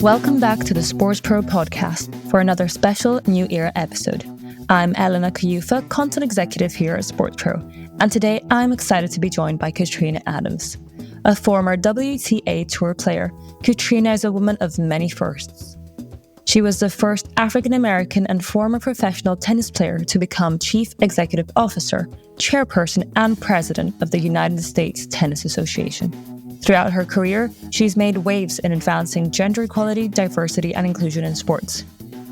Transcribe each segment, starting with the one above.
Welcome back to the SportsPro podcast for another special New Era episode. I'm Elena Kouyoufa, content executive here at SportsPro, and today I'm excited to be joined by Katrina Adams. A former WTA Tour player, Katrina is a woman of many firsts. She was the first African-American and former professional tennis player to become Chief Executive Officer, Chairperson, and President of the United States Tennis Association. Throughout her career, she's made waves in advancing gender equality, diversity, and inclusion in sports.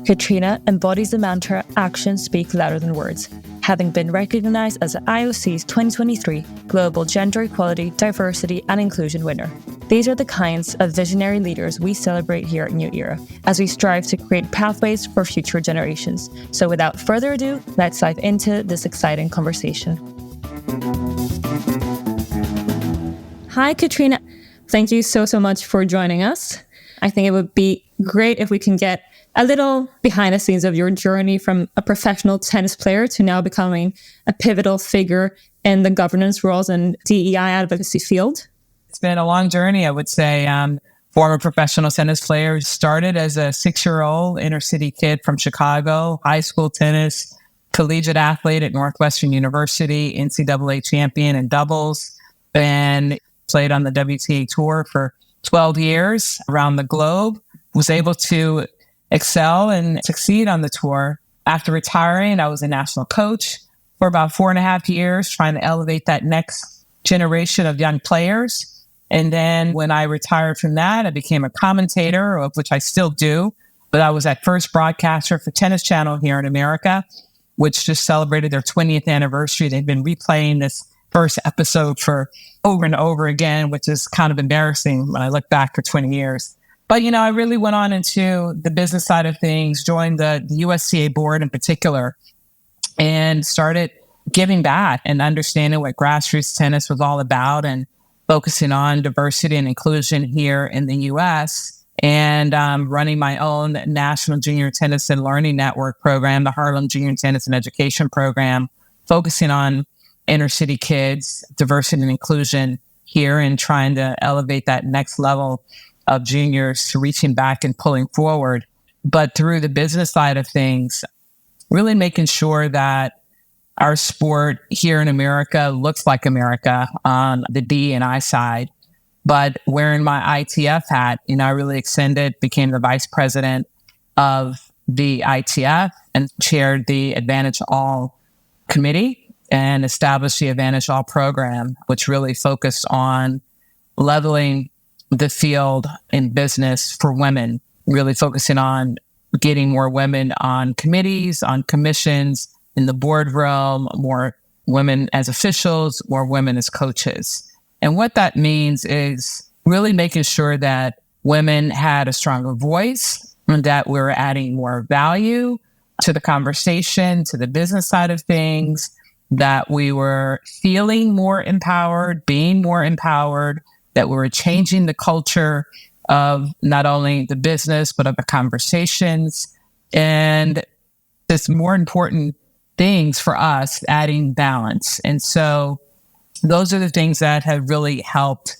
Katrina embodies the mantra, actions speak louder than words, having been recognized as the IOC's 2023 Global Gender Equality, Diversity, and Inclusion winner. These are the kinds of visionary leaders we celebrate here at New Era, as we strive to create pathways for future generations. So without further ado, let's dive into this exciting conversation. Hi, Katrina. Thank you so much for joining us. I think it would be great if we can get a little behind the scenes of your journey from a professional tennis player to now becoming a pivotal figure in the governance roles and DEI advocacy field. It's been a long journey, I would say. Former professional tennis player, started as a 6-year-old inner city kid from Chicago, high school tennis, collegiate athlete at Northwestern University, NCAA champion in doubles, and played on the WTA Tour for 12 years around the globe, was able to excel and succeed on the tour. After retiring, I was a national coach for about 4.5 years, trying to elevate that next generation of young players. And then when I retired from that, I became a commentator, of which I still do, but I was at first broadcaster for Tennis Channel here in America, which just celebrated their 20th anniversary. They've been replaying this first episode for over and over again, which is kind of embarrassing when I look back for 20 years. But, I really went on into the business side of things, joined the USTA board in particular, and started giving back and understanding what grassroots tennis was all about and focusing on diversity and inclusion here in the U.S. and running my own National Junior Tennis and Learning Network program, the Harlem Junior Tennis and Education Program, focusing on inner city kids, diversity and inclusion here, and trying to elevate that next level of juniors to reaching back and pulling forward. But through the business side of things, really making sure that our sport here in America looks like America on the D&I side. But wearing my ITF hat, I really extended, became the vice president of the ITF and chaired the Advantage All committee and established the Advantage All program, which really focused on leveling the field in business for women, really focusing on getting more women on committees, on commissions, in the boardroom, more women as officials, more women as coaches. And what that means is really making sure that women had a stronger voice and that we're adding more value to the conversation, to the business side of things, that we were feeling more empowered, being more empowered, that we were changing the culture of not only the business, but of the conversations. And it's more important things for us, adding balance. And so those are the things that have really helped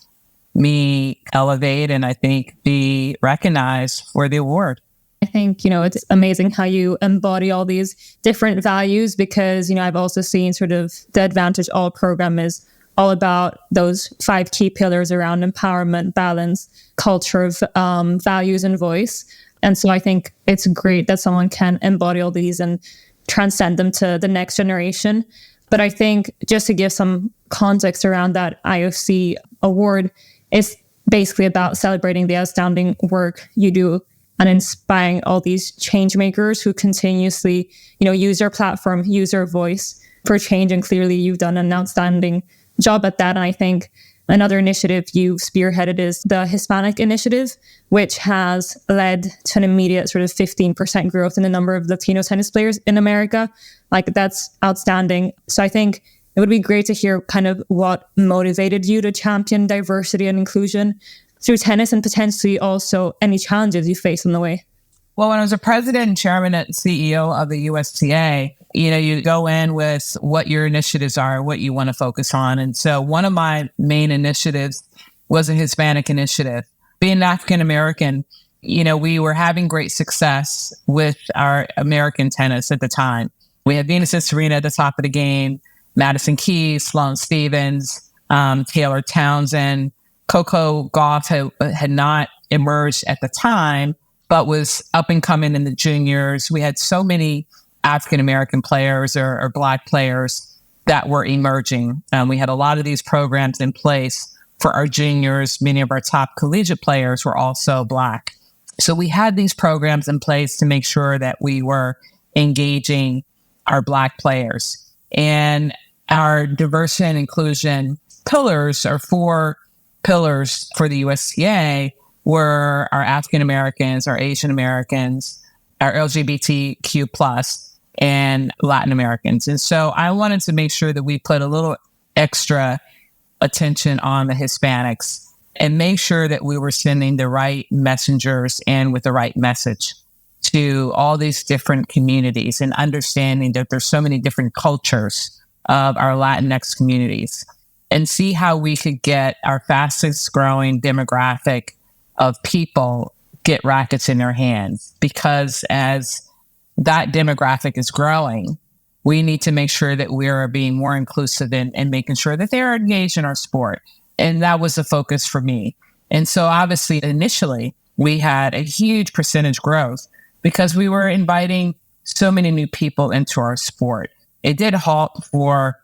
me elevate and I think be recognized for the award. I think, it's amazing how you embody all these different values because, I've also seen sort of the Advantage All program is all about those 5 key pillars around empowerment, balance, culture of values and voice. And so I think it's great that someone can embody all these and transcend them to the next generation. But I think just to give some context around that IOC award, it's basically about celebrating the outstanding work you do and inspiring all these change makers who continuously, use their platform, use their voice for change. And clearly you've done an outstanding job at that. And I think another initiative you've spearheaded is the Hispanic Initiative, which has led to an immediate sort of 15% growth in the number of Latino tennis players in America. That's outstanding. So I think it would be great to hear kind of what motivated you to champion diversity and inclusion through tennis and potentially also any challenges you face on the way. Well, when I was a president and chairman and CEO of the USTA, you go in with what your initiatives are, what you want to focus on. And so one of my main initiatives was a Hispanic initiative. Being African American, we were having great success with our American tennis at the time. We had Venus and Serena at the top of the game, Madison Keys, Sloane Stephens, Taylor Townsend. Coco Gauff had not emerged at the time, but was up and coming in the juniors. We had so many African-American players or Black players that were emerging. We had a lot of these programs in place for our juniors. Many of our top collegiate players were also Black. So we had these programs in place to make sure that we were engaging our Black players. And our diversity and inclusion pillars, or 4 pillars for the USTA, were our African Americans, our Asian Americans, our LGBTQ plus, and Latin Americans. And so I wanted to make sure that we put a little extra attention on the Hispanics and make sure that we were sending the right messengers and with the right message to all these different communities, and understanding that there's so many different cultures of our Latinx communities, and see how we could get our fastest growing demographic of people get rackets in their hands. Because as that demographic is growing, we need to make sure that we are being more inclusive and making sure that they're engaged in our sport. And that was the focus for me. And so obviously, initially, we had a huge percentage growth because we were inviting so many new people into our sport. It did halt for,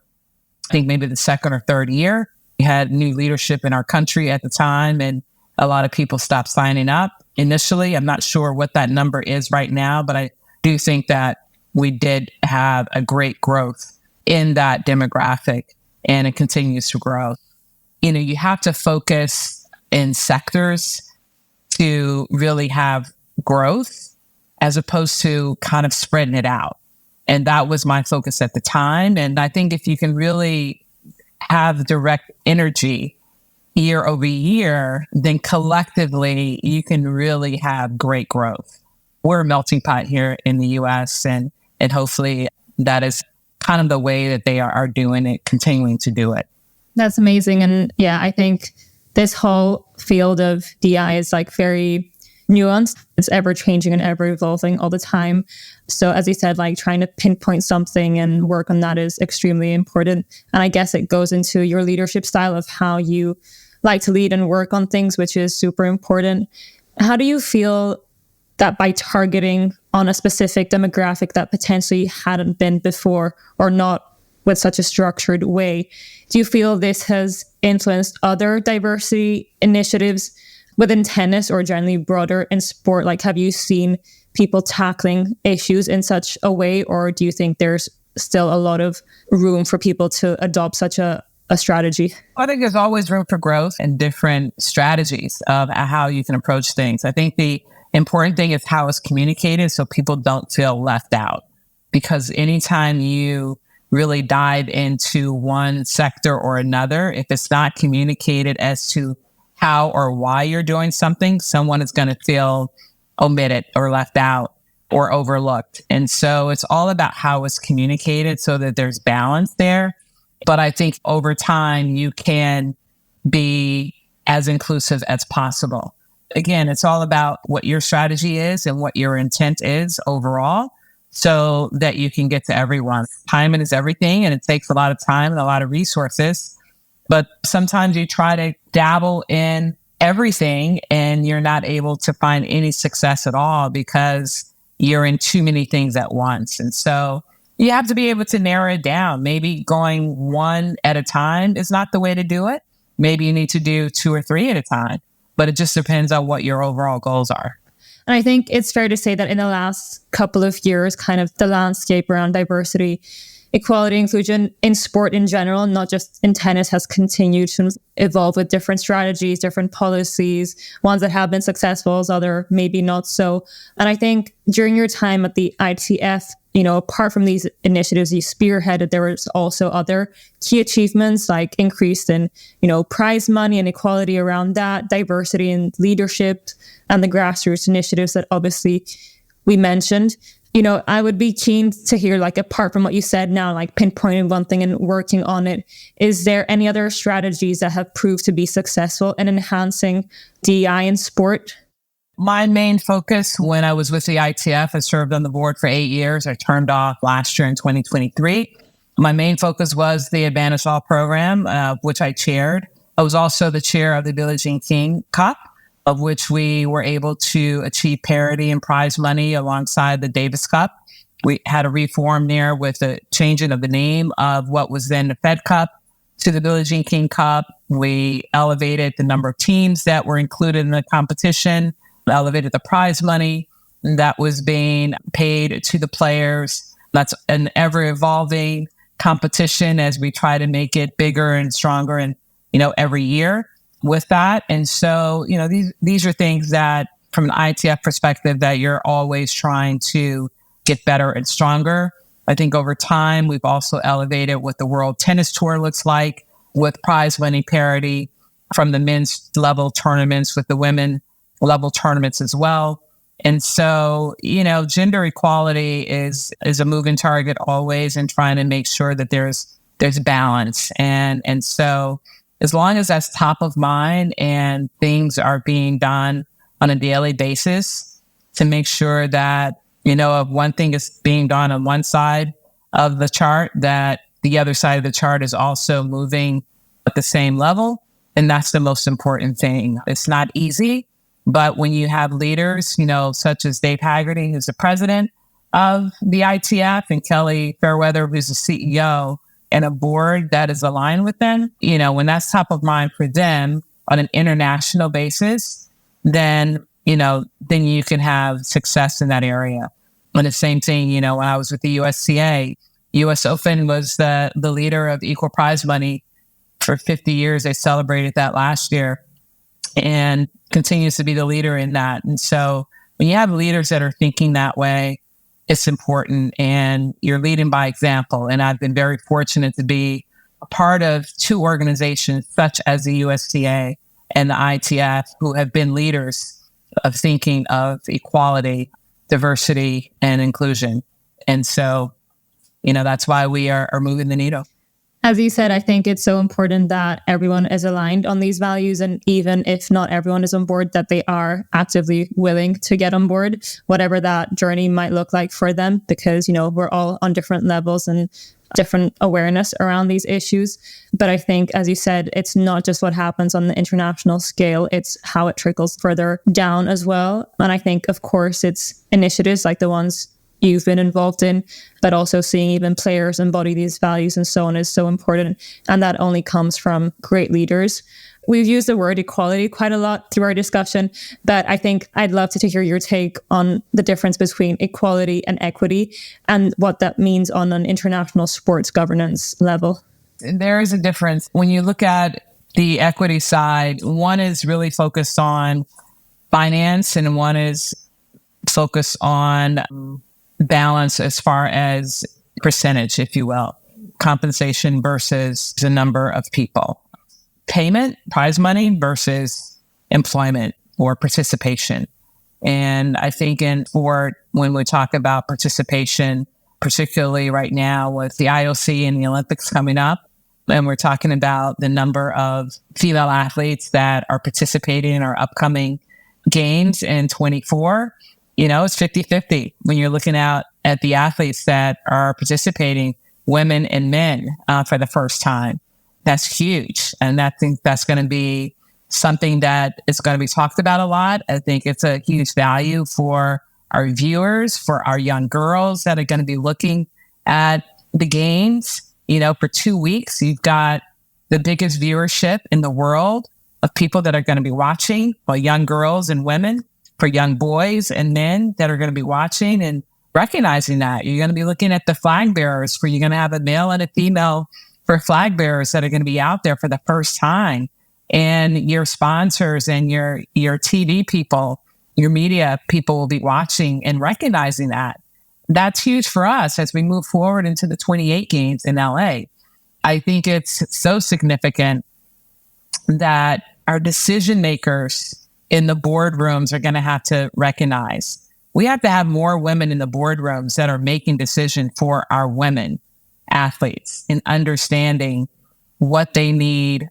I think, maybe the second or third year. We had new leadership in our country at the time, and a lot of people stopped signing up initially. I'm not sure what that number is right now, but I do think that we did have a great growth in that demographic, and it continues to grow. You have to focus in sectors to really have growth, as opposed to kind of spreading it out. And that was my focus at the time. And I think if you can really have direct energy year over year, then collectively you can really have great growth. We're a melting pot here in the US, and hopefully that is kind of the way that they are doing it, continuing to do it. That's amazing. And yeah, I think this whole field of DI is like very nuanced. It's ever changing and ever evolving all the time. So as you said, like trying to pinpoint something and work on that is extremely important. And I guess it goes into your leadership style of how you like to lead and work on things, which is super important. How do you feel that by targeting on a specific demographic that potentially hadn't been before, or not with such a structured way, do you feel this has influenced other diversity initiatives within tennis or generally broader in sport? Like, have you seen people tackling issues in such a way, or do you think there's still a lot of room for people to adopt such a strategy? I think there's always room for growth and different strategies of how you can approach things. I think the important thing is how it's communicated so people don't feel left out. Because anytime you really dive into one sector or another, if it's not communicated as to how or why you're doing something, someone is going to feel omitted or left out or overlooked. And so it's all about how it's communicated so that there's balance there. But I think over time, you can be as inclusive as possible. Again, it's all about what your strategy is and what your intent is overall, so that you can get to everyone. Timing is everything, and it takes a lot of time and a lot of resources. But sometimes you try to dabble in everything and you're not able to find any success at all because you're in too many things at once. And so you have to be able to narrow it down. Maybe going one at a time is not the way to do it. Maybe you need to do 2 or 3 at a time, but it just depends on what your overall goals are. And I think it's fair to say that in the last couple of years, kind of the landscape around diversity, equality, inclusion in sport in general, not just in tennis, has continued to evolve with different strategies, different policies, ones that have been successful, other maybe not so. And I think during your time at the ITF, apart from these initiatives you spearheaded, there was also other key achievements like increase in, prize money and equality around that, diversity in leadership, and the grassroots initiatives that obviously we mentioned. I would be keen to hear, like, apart from what you said now, like pinpointing one thing and working on it, is there any other strategies that have proved to be successful in enhancing DEI in sport? My main focus when I was with the ITF, I served on the board for 8 years. I turned off last year in 2023. My main focus was the Advantage All program, which I chaired. I was also the chair of the Billie Jean King Cup, of which we were able to achieve parity in prize money alongside the Davis Cup. We had a reform there with the changing of the name of what was then the Fed Cup to the Billie Jean King Cup. We elevated the number of teams that were included in the competition, elevated the prize money that was being paid to the players. That's an ever-evolving competition as we try to make it bigger and stronger and, every year with that. And so, these are things that from an ITF perspective that you're always trying to get better and stronger. I think over time, we've also elevated what the World Tennis Tour looks like with prize money parity from the men's level tournaments with the women level tournaments as well. And so, gender equality is a moving target always, and trying to make sure that there's balance. And so as long as that's top of mind and things are being done on a daily basis to make sure that, if one thing is being done on one side of the chart, that the other side of the chart is also moving at the same level. And that's the most important thing. It's not easy, but when you have leaders, such as Dave Haggerty, who's the president of the ITF, and Kelly Fairweather, who's the CEO, and a board that is aligned with them, when that's top of mind for them on an international basis, then you can have success in that area. And the same thing, when I was with the USCA, US Open was the leader of equal prize money for 50 years. They celebrated that last year and continues to be the leader in that. And so when you have leaders that are thinking that way, it's important, and you're leading by example. And I've been very fortunate to be a part of two organizations such as the USCA and the ITF, who have been leaders of thinking of equality, diversity, and inclusion. And so, that's why we are moving the needle. As you said, I think it's so important that everyone is aligned on these values. And even if not everyone is on board, that they are actively willing to get on board, whatever that journey might look like for them, because, we're all on different levels and different awareness around these issues. But I think, as you said, it's not just what happens on the international scale, it's how it trickles further down as well. And I think, of course, it's initiatives like the ones you've been involved in, but also seeing even players embody these values and so on is so important. And that only comes from great leaders. We've used the word equality quite a lot through our discussion, but I think I'd love to hear your take on the difference between equality and equity and what that means on an international sports governance level. There is a difference. When you look at the equity side, one is really focused on finance and one is focused on balance as far as percentage, if you will, compensation versus the number of people, payment, prize money versus employment or participation. And I think in sport, when we talk about participation, particularly right now with the IOC and the Olympics coming up, and we're talking about the number of female athletes that are participating in our upcoming games in 24, it's 50-50 when you're looking at the athletes that are participating, women and men, for the first time. That's huge. And I think that's going to be something that is going to be talked about a lot. I think it's a huge value for our viewers, for our young girls that are going to be looking at the games. For 2 weeks, you've got the biggest viewership in the world of people that are going to be watching, well, young girls and women, for young boys and men that are going to be watching and recognizing that. You're going to be looking at the flag bearers, you're going to have a male and a female for flag bearers that are going to be out there for the first time. And your sponsors and your TV people, your media people will be watching and recognizing that. That's huge for us as we move forward into the 28 games in LA. I think it's so significant that our decision makers in the boardrooms are going to have to recognize we have to have more women in the boardrooms that are making decisions for our women athletes and understanding what they need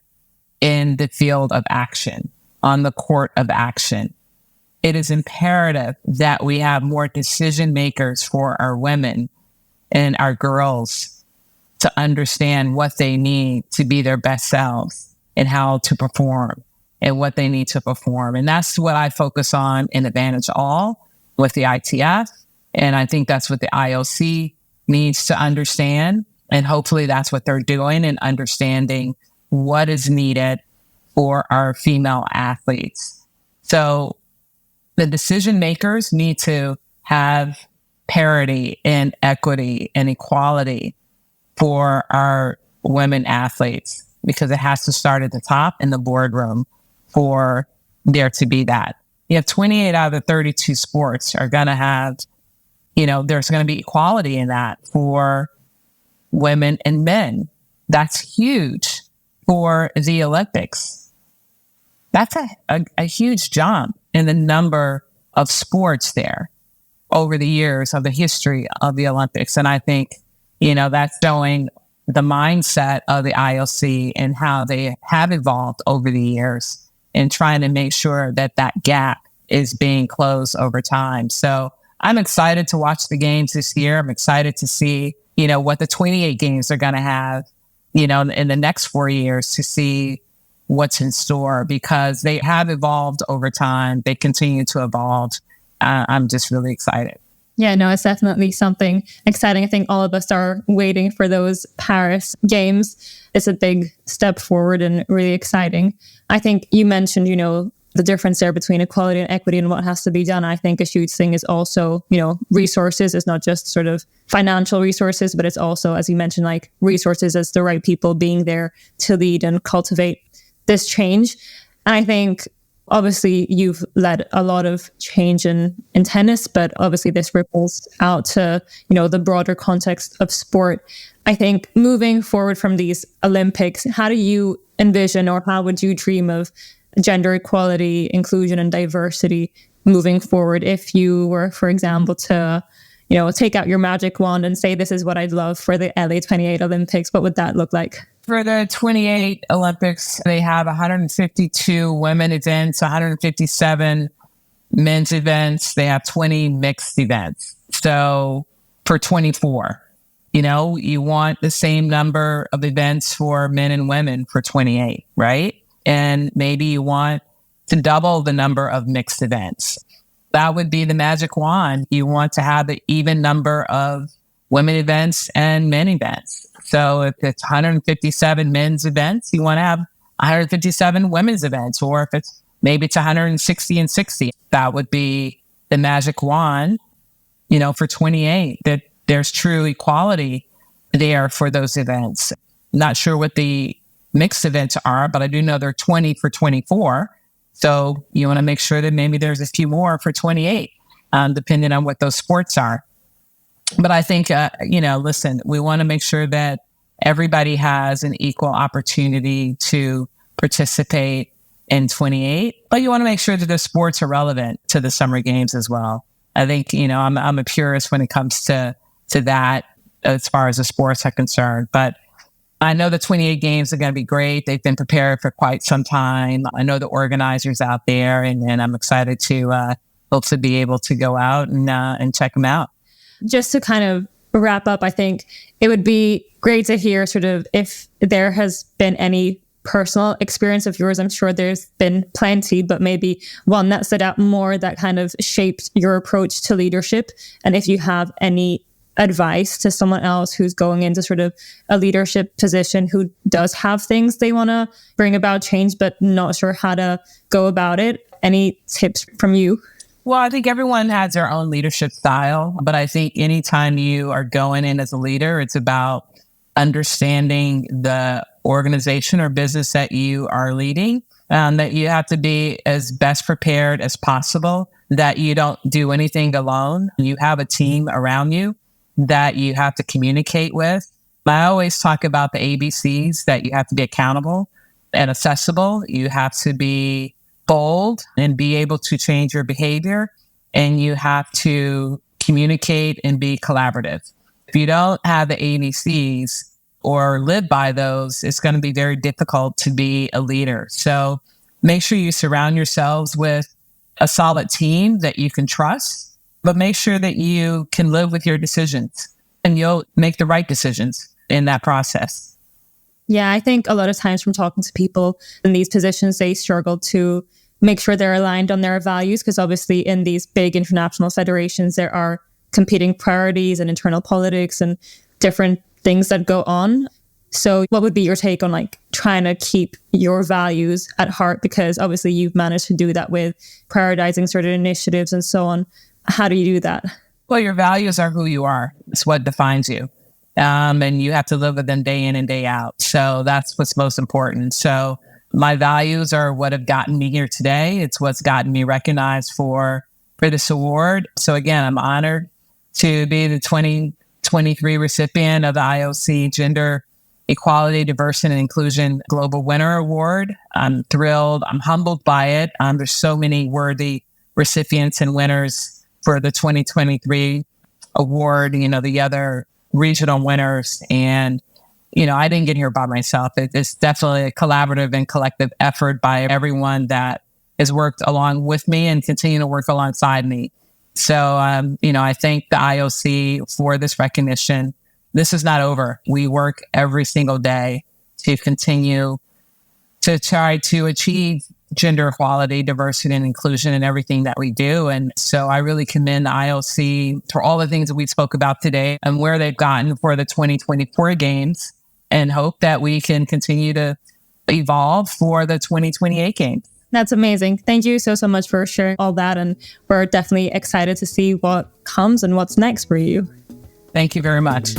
in the field of action, on the court of action. it is imperative that we have more decision makers for our women and our girls to understand what they need to be their best selves and how to perform and what they need to perform. And that's what I focus on in Advantage All with the ITF. And I think that's what the IOC needs to understand. And hopefully that's what they're doing and understanding what is needed for our female athletes. So the decision makers need to have parity and equity and equality for our women athletes, because it has to start at the top in the boardroom for there to be that. You have 28 out of the 32 sports are going to have, there's going to be equality in that for women and men. That's huge for the Olympics. That's a huge jump in the number of sports there over the years of the history of the Olympics. And I think, that's showing the mindset of the IOC and how they have evolved over the years in trying to make sure that that gap is being closed over time. So I'm excited to watch the games this year. I'm excited to see, what the 28 games are going to have, in the next 4 years, to see what's in store, because they have evolved over time. They continue to evolve. I'm just really excited. Yeah, no, it's definitely something exciting. I think all of us are waiting for those Paris games. It's a big step forward and really exciting. I think you mentioned, the difference there between equality and equity and what has to be done. I think a huge thing is also, resources. It's not just sort of financial resources, but it's also, as you mentioned, like resources as the right people being there to lead and cultivate this change. And I think obviously you've led a lot of change in tennis, but obviously this ripples out to, the broader context of sport. I think moving forward from these Olympics, how do you envision, or how would you dream of gender equality, inclusion, and diversity moving forward? If you were, for example, to, take out your magic wand and say, this is what I'd love for the LA 28 Olympics, what would that look like? For the 28 Olympics, they have 152 women events, 157 men's events. They have 20 mixed events. So for 24, you want the same number of events for men and women for 28, right? And maybe you want to double the number of mixed events. That would be the magic wand. You want to have the even number of women events and men events. So if it's 157 men's events, you want to have 157 women's events. Or if it's 160 and 60, that would be the magic wand, for 28, that there's true equality there for those events. Not sure what the mixed events are, but I do know they're 20 for 24. So you want to make sure that maybe there's a few more for 28, depending on what those sports are. But I think, listen, we want to make sure that everybody has an equal opportunity to participate in 28, but you want to make sure that the sports are relevant to the summer games as well. I think, I'm a purist when it comes to that as far as the sports are concerned, but I know the 28 games are going to be great. They've been prepared for quite some time. I know the organizers out there, and I'm excited to hopefully be able to go out and check them out. Just to kind of wrap up, I think it would be great to hear sort of if there has been any personal experience of yours. I'm sure there's been plenty, but maybe one that stood out more that kind of shaped your approach to leadership. And if you have any advice to someone else who's going into sort of a leadership position, who does have things they want to bring about change, but not sure how to go about it, any tips from you? Well, I think everyone has their own leadership style, but I think anytime you are going in as a leader, it's about understanding the organization or business that you are leading, that you have to be as best prepared as possible, that you don't do anything alone. You have a team around you that you have to communicate with. I always talk about the ABCs, that you have to be accountable and accessible. You have to be bold and be able to change your behavior, and you have to communicate and be collaborative. If you don't have the ABCs or live by those, it's going to be very difficult to be a leader. So make sure you surround yourselves with a solid team that you can trust, but make sure that you can live with your decisions and you'll make the right decisions in that process. Yeah, I think a lot of times from talking to people in these positions, they struggle to make sure they're aligned on their values, because obviously in these big international federations, there are competing priorities and internal politics and different things that go on. So what would be your take on like trying to keep your values at heart? Because obviously you've managed to do that with prioritizing certain initiatives and so on. How do you do that? Well, your values are who you are. It's what defines you. And you have to live with them day in and day out. So that's what's most important. So my values are what have gotten me here today. It's what's gotten me recognized for this award. So again, I'm honored to be the 2023 recipient of the IOC Gender Equality, Diversity, and Inclusion Global Winner Award. I'm thrilled. I'm humbled by it. There's so many worthy recipients and winners for the 2023 award, the other regional winners. And, I didn't get here by myself. It's definitely a collaborative and collective effort by everyone that has worked along with me and continue to work alongside me. So, I thank the IOC for this recognition. This is not over. We work every single day to continue to try to achieve gender equality, diversity, and inclusion in everything that we do. And so I really commend the IOC for all the things that we spoke about today and where they've gotten for the 2024 games, and hope that we can continue to evolve for the 2028 games. That's amazing. Thank you so much for sharing all that. And we're definitely excited to see what comes and what's next for you. Thank you very much.